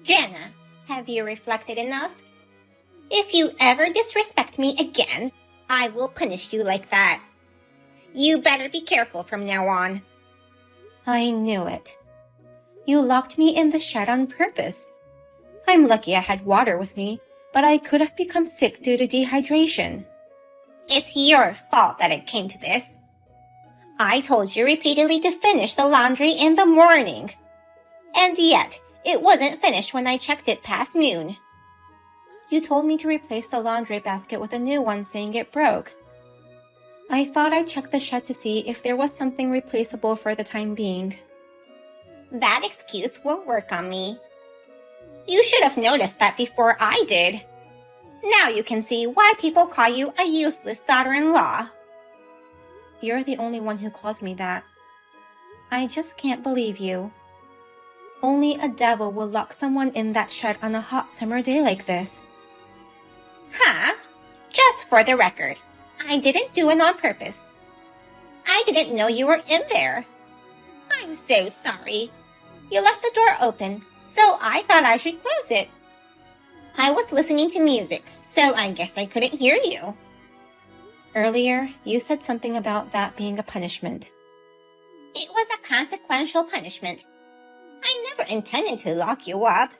Jenna, have you reflected enough? If you ever disrespect me again, I will punish you like that. You better be careful from now on. I knew it. You locked me in the shed on purpose. I'm lucky I had water with me, but I could have become sick due to dehydration. It's your fault that it came to this. I told you repeatedly to finish the laundry in the morning. And yet, it wasn't finished when I checked it past noon. You told me to replace the laundry basket with a new one, saying it broke. I thought I'd check the shed to see if there was something replaceable for the time being. That excuse won't work on me. You should have noticed that before I did. Now you can see why people call you a useless daughter-in-law. You're the only one who calls me that. I just can't believe you. Only a devil will lock someone in that shed on a hot summer day like this. Huh? Just for the record, I didn't do it on purpose. I didn't know you were in there. I'm so sorry. You left the door open, so I thought I should close it. I was listening to music, so I guess I couldn't hear you. Earlier, you said something about that being a punishment. It was a consequential punishment. I never intended to lock you up.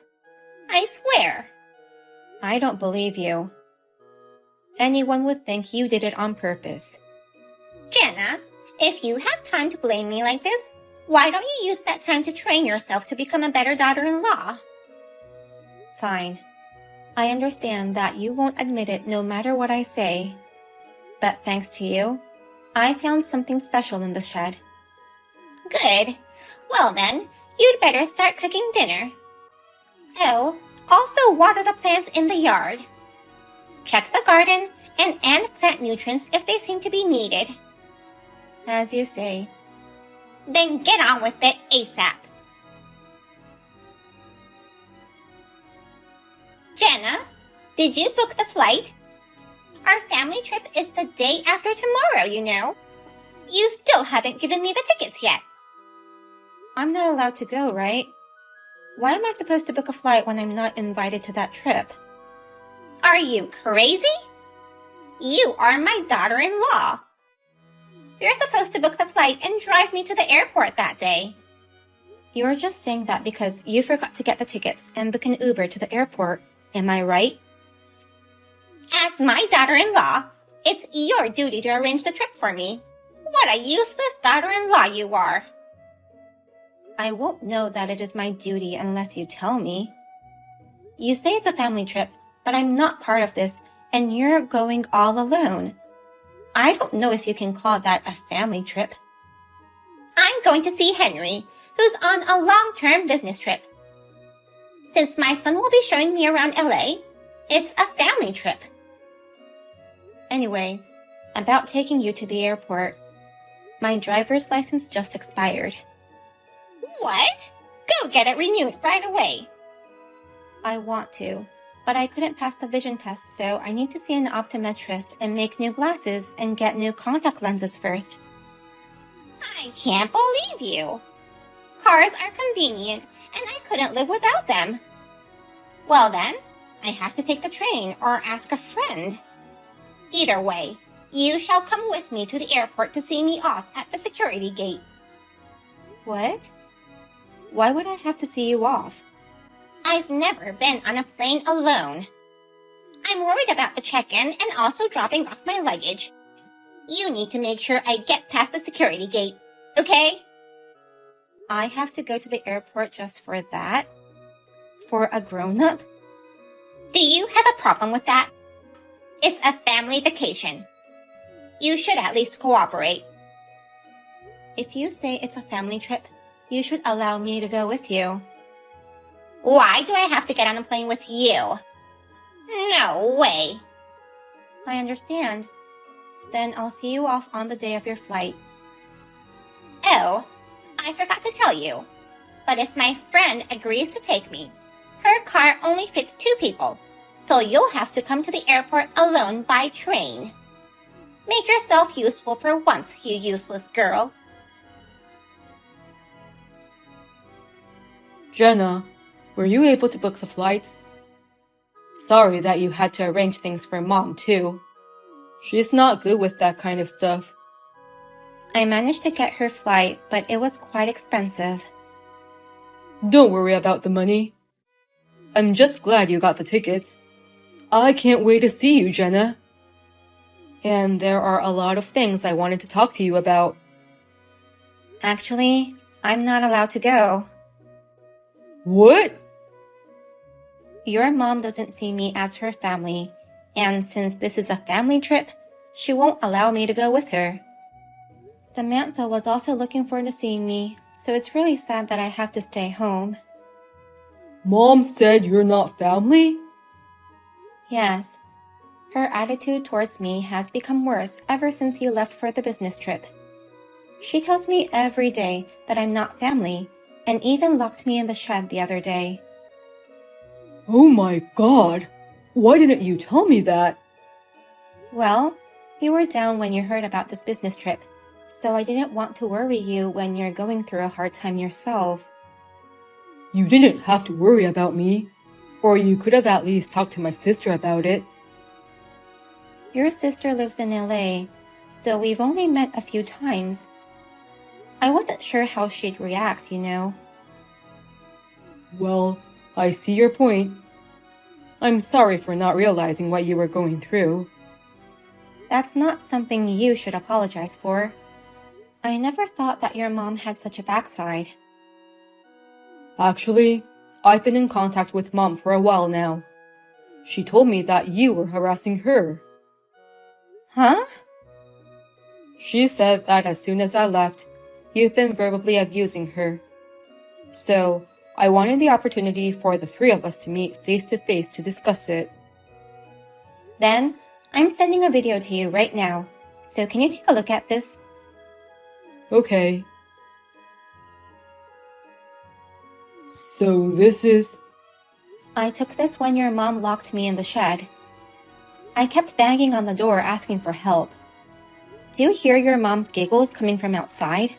I swear. I don't believe you. Anyone would think you did it on purpose. Jenna, if you have time to blame me like this, why don't you use that time to train yourself to become a better daughter-in-law? Fine. I understand that you won't admit it no matter what I say. But thanks to you, I found something special in the shed. Good. Well then, you'd better start cooking dinner. Oh, also water the plants in the yard. Check the garden and plant nutrients if they seem to be needed. As you say. Then get on with it ASAP. Jenna, did you book the flight? Our family trip is the day after tomorrow, you know. You still haven't given me the tickets yet. I'm not allowed to go, right? Why am I supposed to book a flight when I'm not invited to that trip? Are you crazy? You are my daughter-in-law. You're supposed to book the flight and drive me to the airport that day. You're just saying that because you forgot to get the tickets and book an Uber to the airport. Am I right? As my daughter-in-law, it's your duty to arrange the trip for me. What a useless daughter-in-law you are. I won't know that it is my duty unless you tell me. You say it's a family trip, but I'm not part of this, and you're going all alone. I don't know if you can call that a family trip. I'm going to see Henry, who's on a long-term business trip. Since my son will be showing me around LA, it's a family trip. Anyway, about taking you to the airport. My driver's license just expired. What? Go get it renewed right away. I want to, but I couldn't pass the vision test, so I need to see an optometrist and make new glasses and get new contact lenses first. I can't believe you. Cars are convenient, and I couldn't live without them. Well then, I have to take the train or ask a friend. Either way, you shall come with me to the airport to see me off at the security gate. What? Why would I have to see you off? I've never been on a plane alone. I'm worried about the check-in and also dropping off my luggage. You need to make sure I get past the security gate, okay? I have to go to the airport just for that? For a grown-up? Do you have a problem with that? It's a family vacation. You should at least cooperate. If you say it's a family trip, you should allow me to go with you. Why do I have to get on a plane with you? No way. I understand. Then I'll see you off on the day of your flight. Oh, I forgot to tell you. But if my friend agrees to take me, her car only fits 2 people, so you'll have to come to the airport alone by train. Make yourself useful for once, you useless girl. Jenna, Were you able to book the flights? Sorry that you had to arrange things for Mom, too. She's not good with that kind of stuff. I managed to get her flight, but it was quite expensive. Don't worry about the money. I'm just glad you got the tickets. I can't wait to see you, Jenna. And there are a lot of things I wanted to talk to you about. Actually, I'm not allowed to go. What? Your mom doesn't see me as her family, and since this is a family trip, she won't allow me to go with her. Samantha was also looking forward to seeing me, so it's really sad that I have to stay home. Mom said you're not family? Yes. Her attitude towards me has become worse ever since you left for the business trip. She tells me every day that I'm not family, and even locked me in the shed the other day. Oh my God! Why didn't you tell me that? Well, you were down when you heard about this business trip, so I didn't want to worry you when you're going through a hard time yourself. You didn't have to worry about me, or you could have at least talked to my sister about it. Your sister lives in LA, so we've only met a few times. I wasn't sure how she'd react, you know. Well, I see your point. I'm sorry for not realizing what you were going through. That's not something you should apologize for. I never thought that your mom had such a backside. Actually, I've been in contact with Mom for a while now. She told me that you were harassing her. Huh? She said that as soon as I left, you've been verbally abusing her. So, I wanted the opportunity for the three of us to meet face to face to discuss it. Then, I'm sending a video to you right now. So can you take a look at this? Okay. So this is... I took this when your mom locked me in the shed. I kept banging on the door asking for help. Do you hear your mom's giggles coming from outside?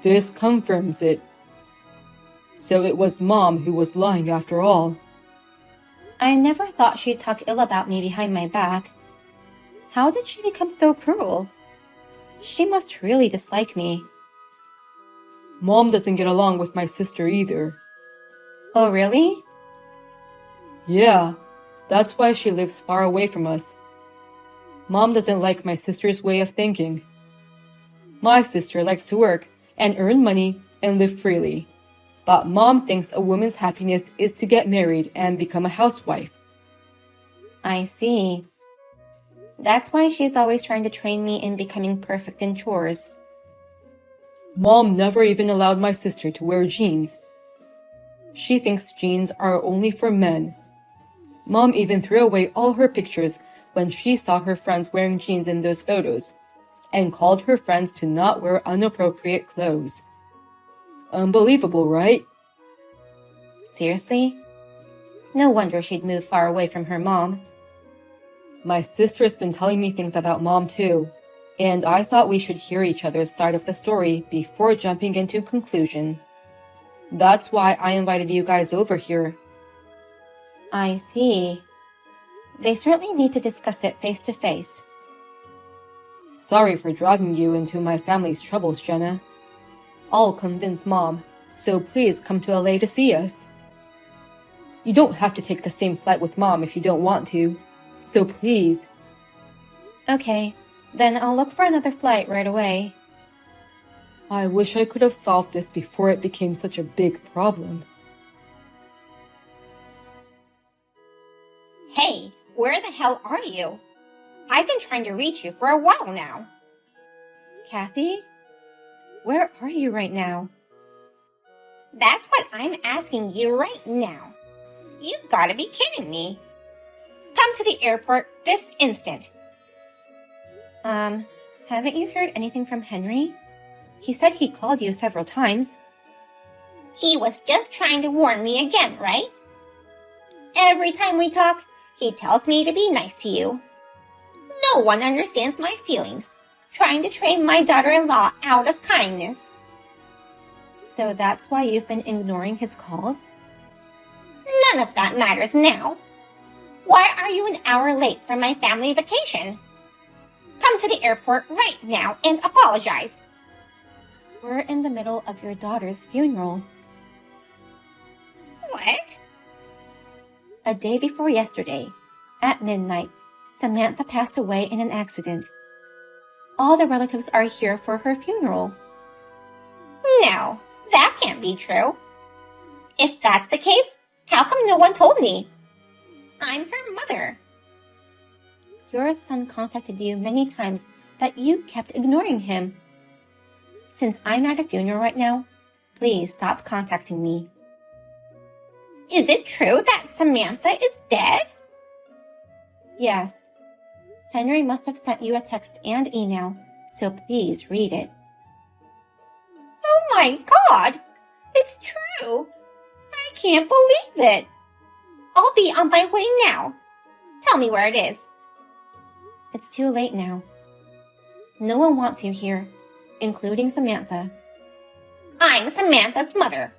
This confirms it. So it was Mom who was lying after all. I never thought she'd talk ill about me behind my back. How did she become so cruel? She must really dislike me. Mom doesn't get along with my sister either. Oh, really? Yeah, that's why she lives far away from us. Mom doesn't like my sister's way of thinking. My sister likes to work and earn money and live freely. But Mom thinks a woman's happiness is to get married and become a housewife. I see. That's why she's always trying to train me in becoming perfect in chores. Mom never even allowed my sister to wear jeans. She thinks jeans are only for men. Mom even threw away all her pictures when she saw her friends wearing jeans in those photos, and called her friends to not wear inappropriate clothes. Unbelievable, right? Seriously? No wonder she'd move far away from her mom. My sister's been telling me things about Mom too, and I thought we should hear each other's side of the story before jumping into conclusion. That's why I invited you guys over here. I see. They certainly need to discuss it face to face. Sorry for dragging you into my family's troubles, Jenna. I'll convince Mom, so please come to LA to see us. You don't have to take the same flight with Mom if you don't want to, so please. Okay, then I'll look for another flight right away. I wish I could have solved this before it became such a big problem. Hey, where the hell are you? I've been trying to reach you for a while now. Kathy? Where are you right now? That's what I'm asking you right now. You've got to be kidding me. Come to the airport this instant. Haven't you heard anything from Henry? He said he called you several times. He was just trying to warn me again, right? Every time we talk, he tells me to be nice to you. No one understands my feelings, trying to train my daughter-in-law out of kindness. So that's why you've been ignoring his calls? None of that matters now. Why are you an hour late for my family vacation? Come to the airport right now and apologize. We're in the middle of your daughter's funeral. What? A day before yesterday, at midnight, Samantha passed away in an accident. All the relatives are here for her funeral. No, that can't be true. If that's the case, how come no one told me? I'm her mother. Your son contacted you many times, but you kept ignoring him. Since I'm at a funeral right now, please stop contacting me. Is it true that Samantha is dead? Yes. Henry must have sent you a text and email, so please read it. Oh my God! It's true! I can't believe it! I'll be on my way now. Tell me where it is. It's too late now. No one wants you here, including Samantha. I'm Samantha's mother.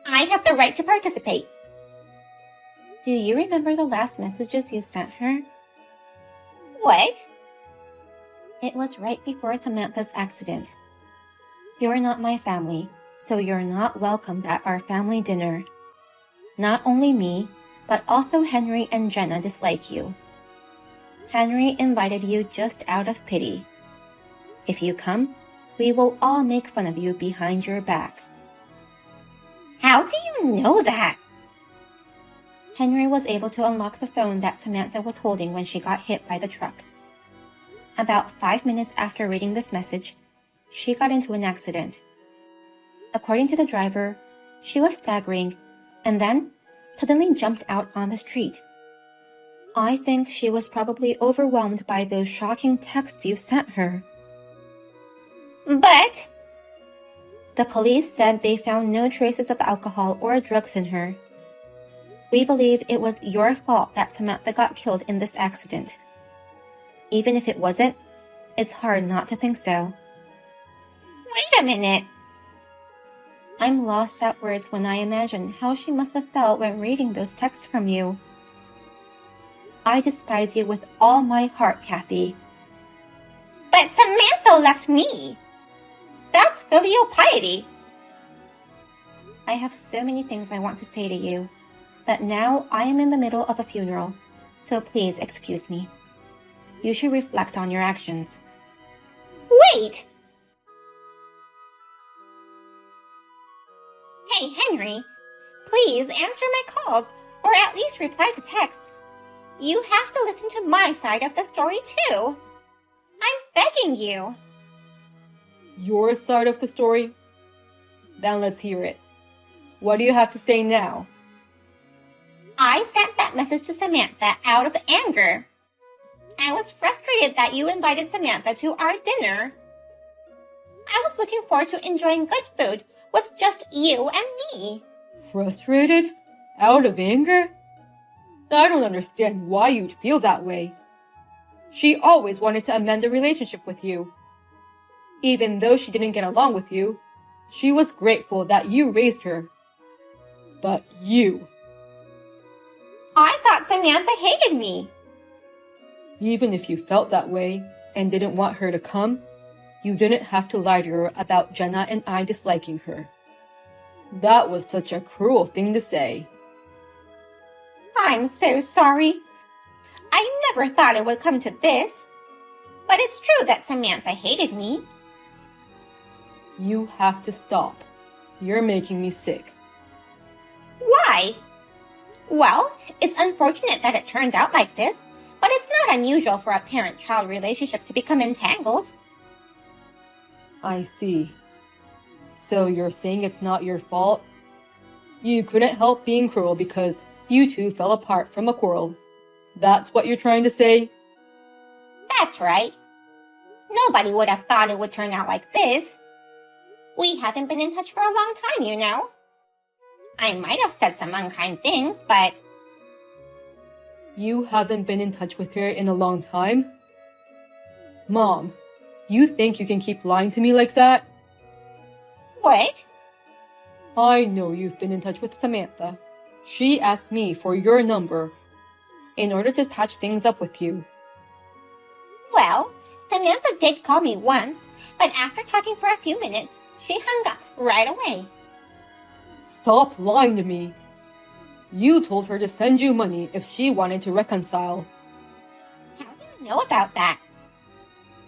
I have the right to participate. Do you remember the last messages you sent her? What? It was right before Samantha's accident. You're not my family, so you're not welcomed at our family dinner. Not only me, but also Henry and Jenna dislike you. Henry invited you just out of pity. If you come, we will all make fun of you behind your back. How do you know that? Henry was able to unlock the phone that Samantha was holding when she got hit by the truck. About 5 minutes after reading this message, she got into an accident. According to the driver, she was staggering and then suddenly jumped out on the street. I think she was probably overwhelmed by those shocking texts you sent her. But the police said they found no traces of alcohol or drugs in her. We believe it was your fault that Samantha got killed in this accident. Even if it wasn't, it's hard not to think so. Wait a minute. I'm lost at words when I imagine how she must have felt when reading those texts from you. I despise you with all my heart, Kathy. But Samantha left me. That's filial piety. I have so many things I want to say to you, but now I am in the middle of a funeral, so please excuse me. You should reflect on your actions. Wait! Hey, Henry, please answer my calls, or at least reply to texts. You have to listen to my side of the story, too. I'm begging you. Your side of the story? Then let's hear it. What do you have to say now? I sent that message to Samantha out of anger. I was frustrated that you invited Samantha to our dinner. I was looking forward to enjoying good food with just you and me. Frustrated? Out of anger? I don't understand why you'd feel that way. She always wanted to amend the relationship with you. Even though she didn't get along with you, she was grateful that you raised her. But you... I thought Samantha hated me. Even if you felt that way and didn't want her to come, you didn't have to lie to her about Jenna and I disliking her. That was such a cruel thing to say. I'm so sorry. I never thought it would come to this. But it's true that Samantha hated me. You have to stop. You're making me sick. Why? Well, it's unfortunate that it turned out like this, but it's not unusual for a parent-child relationship to become entangled. I see. So you're saying it's not your fault? You couldn't help being cruel because you two fell apart from a quarrel. That's what you're trying to say? That's right. Nobody would have thought it would turn out like this. We haven't been in touch for a long time, you know. I might have said some unkind things, but... You haven't been in touch with her in a long time? Mom, you think you can keep lying to me like that? What? I know you've been in touch with Samantha. She asked me for your number in order to patch things up with you. Well, Samantha did call me once, but after talking for a few minutes, she hung up right away. Stop lying to me. You told her to send you money if she wanted to reconcile. How do you know about that?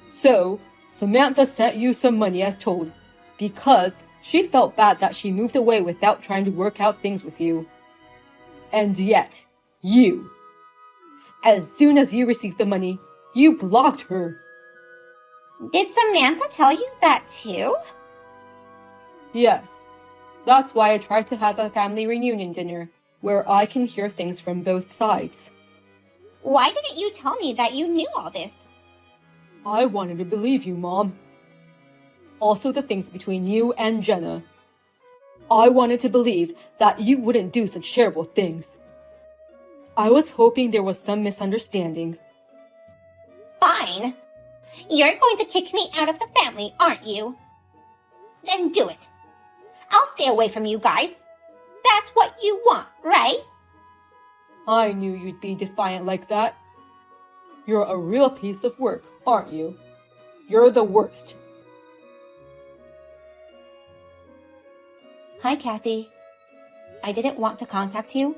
So, Samantha sent you some money as told, because she felt bad that she moved away without trying to work out things with you. And yet, as soon as you received the money, you blocked her. Did Samantha tell you that too? Yes, that's why I tried to have a family reunion dinner, where I can hear things from both sides. Why didn't you tell me that you knew all this? I wanted to believe you, Mom. Also the things between you and Jenna. I wanted to believe that you wouldn't do such terrible things. I was hoping there was some misunderstanding. Fine. You're going to kick me out of the family, aren't you? Then do it. I'll stay away from you guys. That's what you want, right? I knew you'd be defiant like that. You're a real piece of work, aren't you? You're the worst. Hi, Kathy. I didn't want to contact you,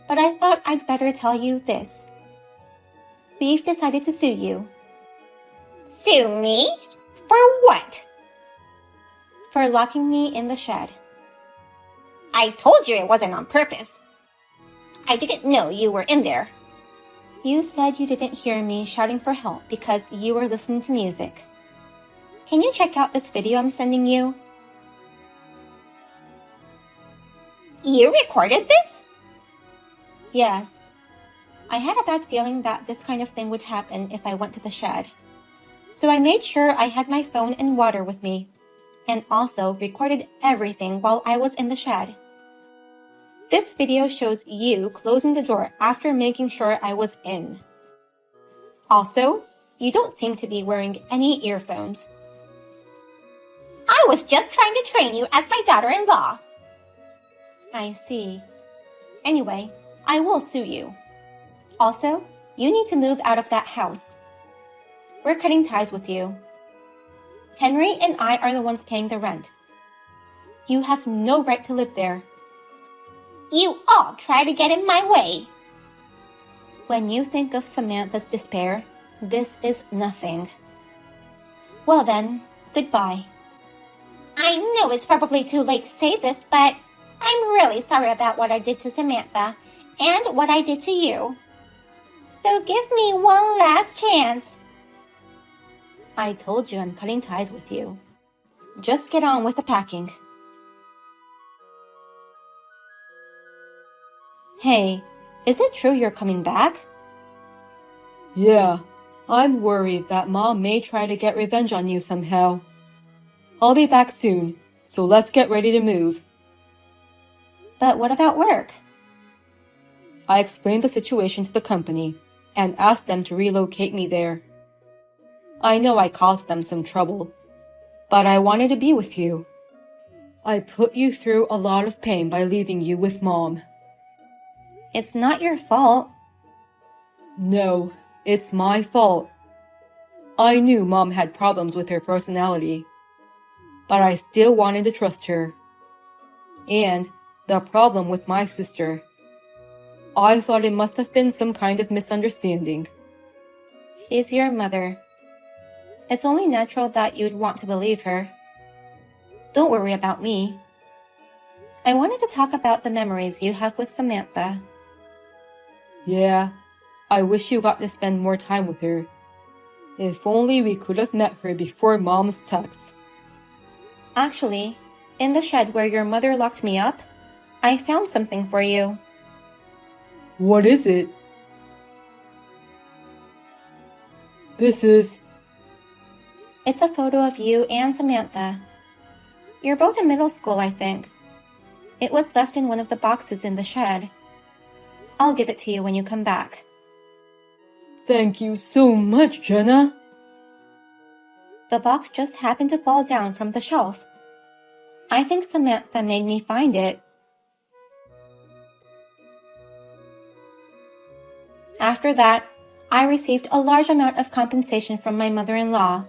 but I thought I'd better tell you this. We've decided to sue you. Sue me? For what? For locking me in the shed. I told you it wasn't on purpose. I didn't know you were in there. You said you didn't hear me shouting for help because you were listening to music. Can you check out this video I'm sending you? You recorded this? Yes. I had a bad feeling that this kind of thing would happen if I went to the shed. So I made sure I had my phone and water with me, and also recorded everything while I was in the shed. This video shows you closing the door after making sure I was in. Also, you don't seem to be wearing any earphones. I was just trying to train you as my daughter-in-law. I see. Anyway, I will sue you. Also, you need to move out of that house. We're cutting ties with you. Henry and I are the ones paying the rent. You have no right to live there. You all try to get in my way. When you think of Samantha's despair, this is nothing. Well then, goodbye. I know it's probably too late to say this, but I'm really sorry about what I did to Samantha and what I did to you. So give me one last chance. I told you I'm cutting ties with you. Just get on with the packing. Hey, is it true you're coming back? Yeah, I'm worried that Mom may try to get revenge on you somehow. I'll be back soon, so let's get ready to move. But what about work? I explained the situation to the company and asked them to relocate me there. I know I caused them some trouble, but I wanted to be with you. I put you through a lot of pain by leaving you with Mom. It's not your fault. No, it's my fault. I knew Mom had problems with her personality, but I still wanted to trust her. And the problem with my sister, I thought it must have been some kind of misunderstanding. She's your mother. It's only natural that you'd want to believe her. Don't worry about me. I wanted to talk about the memories you have with Samantha. Yeah, I wish you got to spend more time with her. If only we could have met her before Mom's text. Actually, in the shed where your mother locked me up, I found something for you. What is it? This is... It's a photo of you and Samantha. You're both in middle school, I think. It was left in one of the boxes in the shed. I'll give it to you when you come back. Thank you so much, Jenna. The box just happened to fall down from the shelf. I think Samantha made me find it. After that, I received a large amount of compensation from my mother-in-law.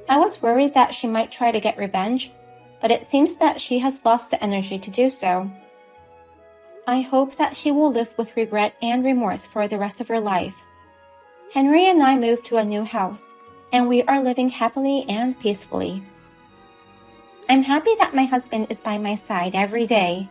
I was worried that she might try to get revenge, but it seems that she has lost the energy to do so. I hope that she will live with regret and remorse for the rest of her life. Henry and I moved to a new house, and we are living happily and peacefully. I'm happy that my husband is by my side every day.